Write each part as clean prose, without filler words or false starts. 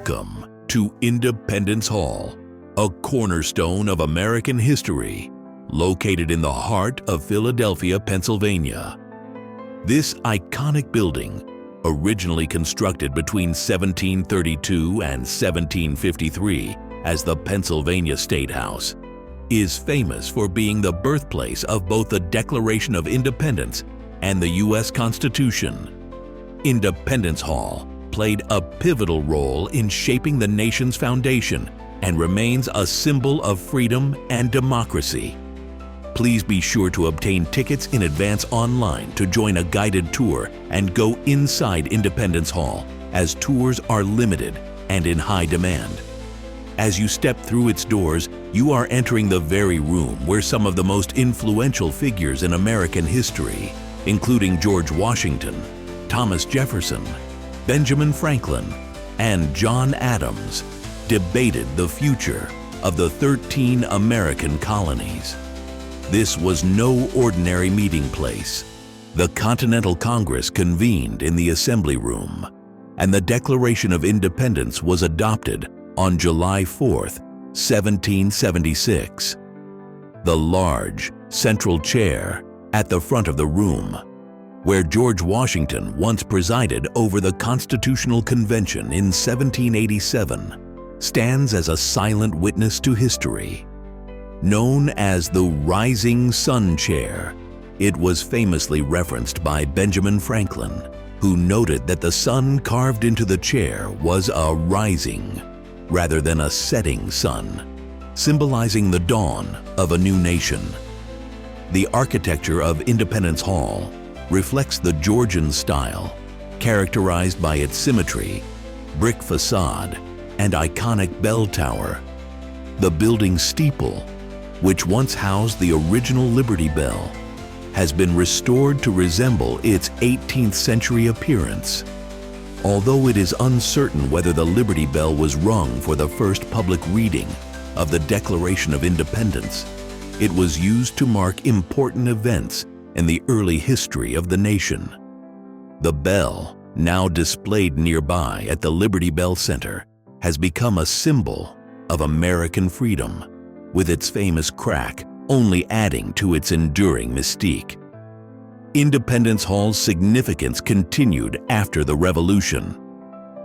Welcome to Independence Hall, a cornerstone of American history, located in the heart of Philadelphia, Pennsylvania. This iconic building, originally constructed between 1732 and 1753 as the Pennsylvania State House, is famous for being the birthplace of both the Declaration of Independence and the U.S. Constitution. Independence Hall played a pivotal role in shaping the nation's foundation and remains a symbol of freedom and democracy. Please be sure to obtain tickets in advance online to join a guided tour and go inside Independence Hall, as tours are limited and in high demand. As you step through its doors, you are entering the very room where some of the most influential figures in American history, including George Washington, Thomas Jefferson, Benjamin Franklin, and John Adams, debated the future of the 13 American colonies. This was no ordinary meeting place. The Continental Congress convened in the Assembly Room, and the Declaration of Independence was adopted on July 4, 1776. The large, central chair at the front of the room, where George Washington once presided over the Constitutional Convention in 1787, stands as a silent witness to history. Known as the Rising Sun Chair, it was famously referenced by Benjamin Franklin, who noted that the sun carved into the chair was a rising rather than a setting sun, symbolizing the dawn of a new nation. The architecture of Independence Hall reflects the Georgian style, characterized by its symmetry, brick facade, and iconic bell tower. The building's steeple, which once housed the original Liberty Bell, has been restored to resemble its 18th century appearance. Although it is uncertain whether the Liberty Bell was rung for the first public reading of the Declaration of Independence, it was used to mark important events in the early history of the nation. The bell, now displayed nearby at the Liberty Bell Center, has become a symbol of American freedom, with its famous crack only adding to its enduring mystique. Independence Hall's significance continued after the Revolution.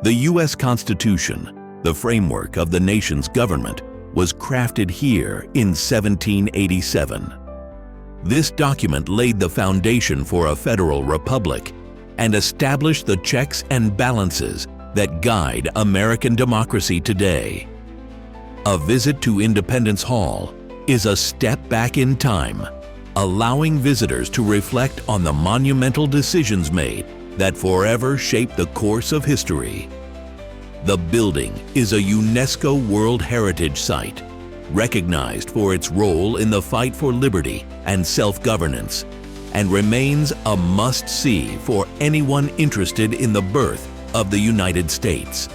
The U.S. Constitution, the framework of the nation's government, was crafted here in 1787. This document laid the foundation for a federal republic and established the checks and balances that guide American democracy today. A visit to Independence Hall is a step back in time, allowing visitors to reflect on the monumental decisions made that forever shaped the course of history. The building is a UNESCO World Heritage Site, recognized for its role in the fight for liberty and self-governance, and remains a must-see for anyone interested in the birth of the United States.